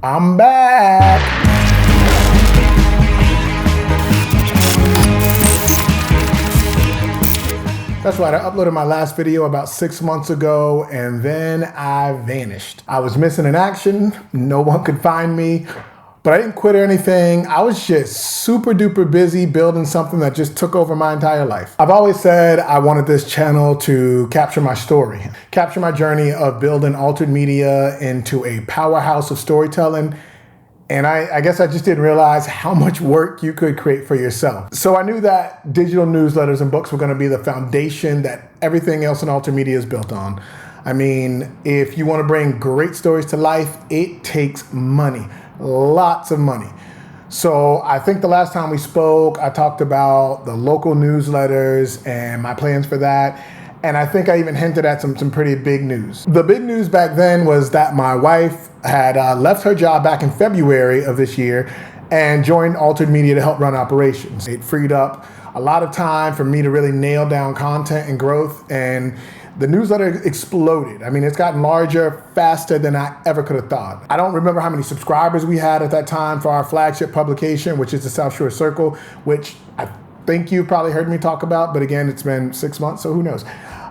I'm back. That's right, I uploaded my last video about 6 months ago and then I vanished. I was missing in action, no one could find me, but I didn't quit or anything. I was just super duper busy building something that just took over my entire life. I've always said I wanted this channel to capture my story, capture my journey of building altered media into a powerhouse of storytelling. And I guess I just didn't realize how much work you could create for yourself. So I knew that digital newsletters and books were gonna be the foundation that everything else in altered media is built on. I mean, if you wanna bring great stories to life, it takes money, lots of money. So I think the last time we spoke, I talked about the local newsletters and my plans for that. And I think I even hinted at some pretty big news. The big news back then was that my wife had left her job back in February of this year and joined Altered Media to help run operations. It freed up a lot of time for me to really nail down content and growth, and the newsletter exploded. I mean, it's gotten larger, faster than I ever could have thought. I don't remember how many subscribers we had at that time for our flagship publication, which is the South Shore Circle, which I think you probably heard me talk about, but again, it's been 6 months, so who knows?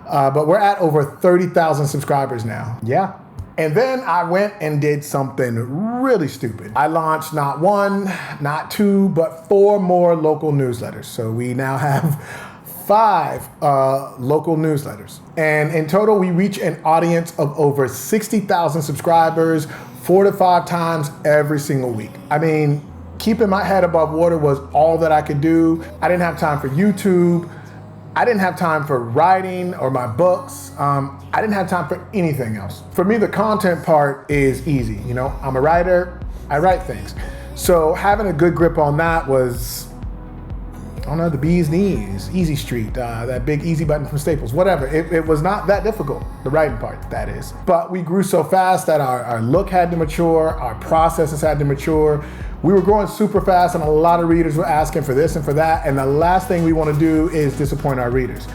But we're at over 30,000 subscribers now. Yeah. And then I went and did something really stupid. I launched not one, not two, but 4 more local newsletters. So we now have 5 local newsletters. And in total, we reach an audience of over 60,000 subscribers, 4 to 5 times every single week. I mean, keeping my head above water was all that I could do. I didn't have time for YouTube. I didn't have time for writing or my books. I didn't have time for anything else. For me, the content part is easy. You know, I'm a writer, I write things. So having a good grip on that was, I don't know, the bee's knees, Easy Street, that big easy button from Staples, whatever. It was not that difficult, the writing part, that is. But we grew so fast that our look had to mature, our processes had to mature. We were growing super fast and a lot of readers were asking for this and for that. And the last thing we want to do is disappoint our readers.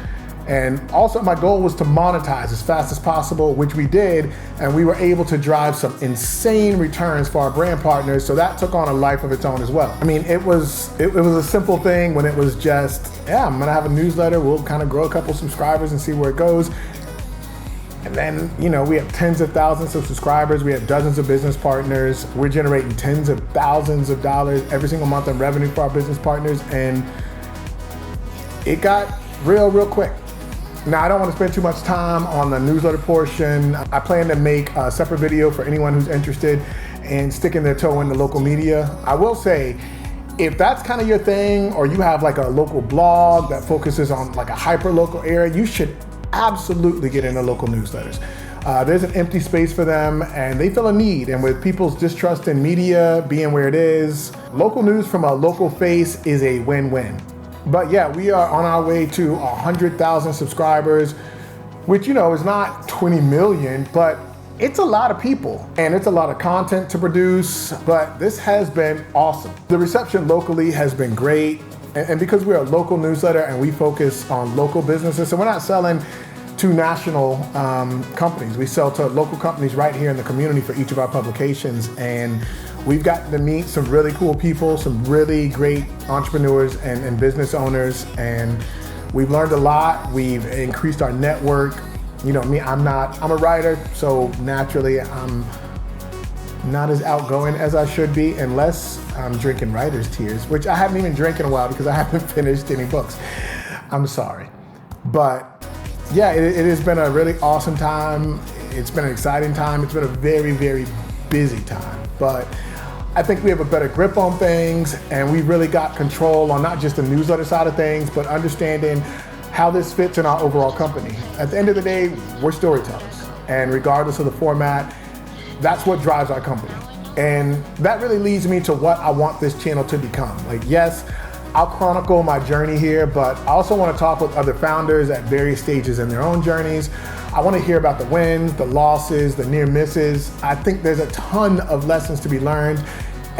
And also my goal was to monetize as fast as possible, which we did. And we were able to drive some insane returns for our brand partners. So that took on a life of its own as well. I mean, it was a simple thing when it was just, yeah, I'm gonna have a newsletter. We'll kind of grow a couple subscribers and see where it goes. And then, you know, we have tens of thousands of subscribers. We have dozens of business partners. We're generating tens of thousands of dollars every single month in revenue for our business partners. And it got real quick. Now, I don't want to spend too much time on the newsletter portion. I plan to make a separate video for anyone who's interested in sticking their toe in the local media. I will say, if that's kind of your thing, or you have like a local blog that focuses on like a hyper local area, you should absolutely get into local newsletters. There's an empty space for them and they feel a need. And with people's distrust in media being where it is, local news from a local face is a win-win. But yeah, we are on our way to 100,000 subscribers, which, you know, is not 20 million, but it's a lot of people and it's a lot of content to produce, but this has been awesome. The reception locally has been great. And because we're a local newsletter and we focus on local businesses, so we're not selling to national companies. We sell to local companies right here in the community for each of our publications. And we've gotten to meet some really cool people, some really great entrepreneurs and business owners. And we've learned a lot. We've increased our network. You know me, I'm a writer, so naturally I'm not as outgoing as I should be unless I'm drinking writer's tears, which I haven't even drank in a while because I haven't finished any books. I'm sorry. But yeah, it has been a really awesome time. It's been an exciting time. It's been a very busy time. But I think we have a better grip on things and we really got control on not just the newsletter side of things, but understanding how this fits in our overall company. At the end of the day, we're storytellers. And regardless of the format, that's what drives our company. And that really leads me to what I want this channel to become. Like, yes, I'll chronicle my journey here, but I also want to talk with other founders at various stages in their own journeys. I want to hear about the wins, the losses, the near misses. I think there's a ton of lessons to be learned.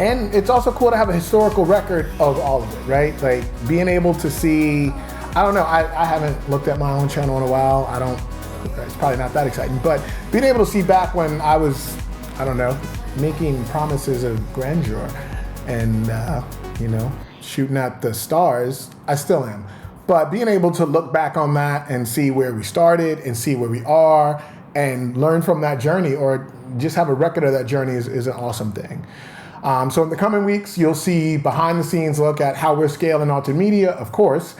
And it's also cool to have a historical record of all of it, right? Like being able to see, I don't know, I haven't looked at my own channel in a while. It's probably not that exciting, but being able to see back when I was, I don't know, making promises of grandeur and, you know, shooting at the stars. I still am. But being able to look back on that and see where we started and see where we are and learn from that journey, or just have a record of that journey, is an awesome thing. So in the coming weeks, you'll see behind the scenes look at how we're scaling Alted Media, of course,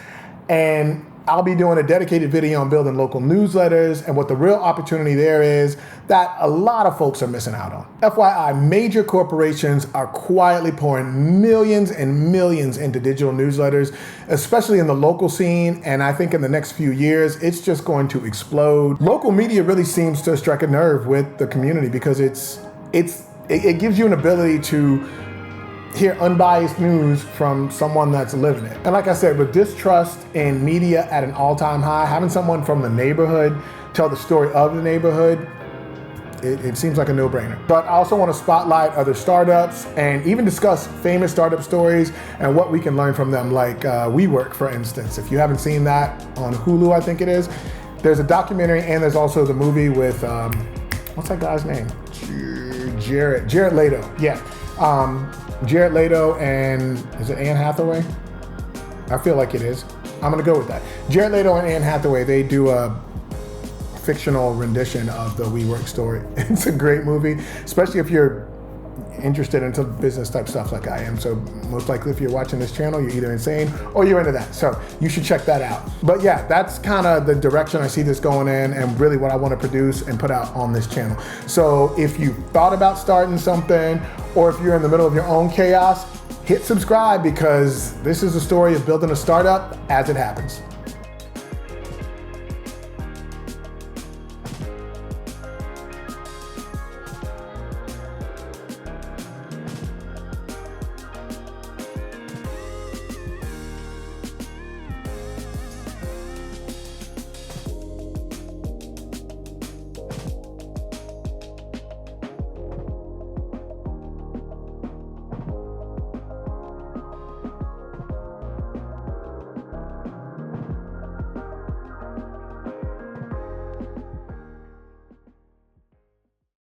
and I'll be doing a dedicated video on building local newsletters and what the real opportunity there is that a lot of folks are missing out on. FYI, major corporations are quietly pouring millions and millions into digital newsletters, especially in the local scene, and I think in the next few years, it's just going to explode. Local media really seems to strike a nerve with the community because it gives you an ability to hear unbiased news from someone that's living it. And like I said, with distrust in media at an all-time high, having someone from the neighborhood tell the story of the neighborhood, it seems like a no-brainer. But I also want to spotlight other startups and even discuss famous startup stories and what we can learn from them, like WeWork, for instance. If you haven't seen that on Hulu, I think it is, there's a documentary and there's also the movie with, what's that guy's name? Jared Leto. Yeah. Jared Leto and, is it Anne Hathaway? I feel like it is. I'm gonna go with that. Jared Leto and Anne Hathaway, they do a fictional rendition of the WeWork story. It's a great movie, especially if you're interested into business type stuff like I am. So most likely if you're watching this channel, you're either insane or you're into that. So you should check that out. But yeah, that's kind of the direction I see this going in and really what I want to produce and put out on this channel. So if you thought about starting something, or if you're in the middle of your own chaos, hit subscribe, because this is a story of building a startup as it happens.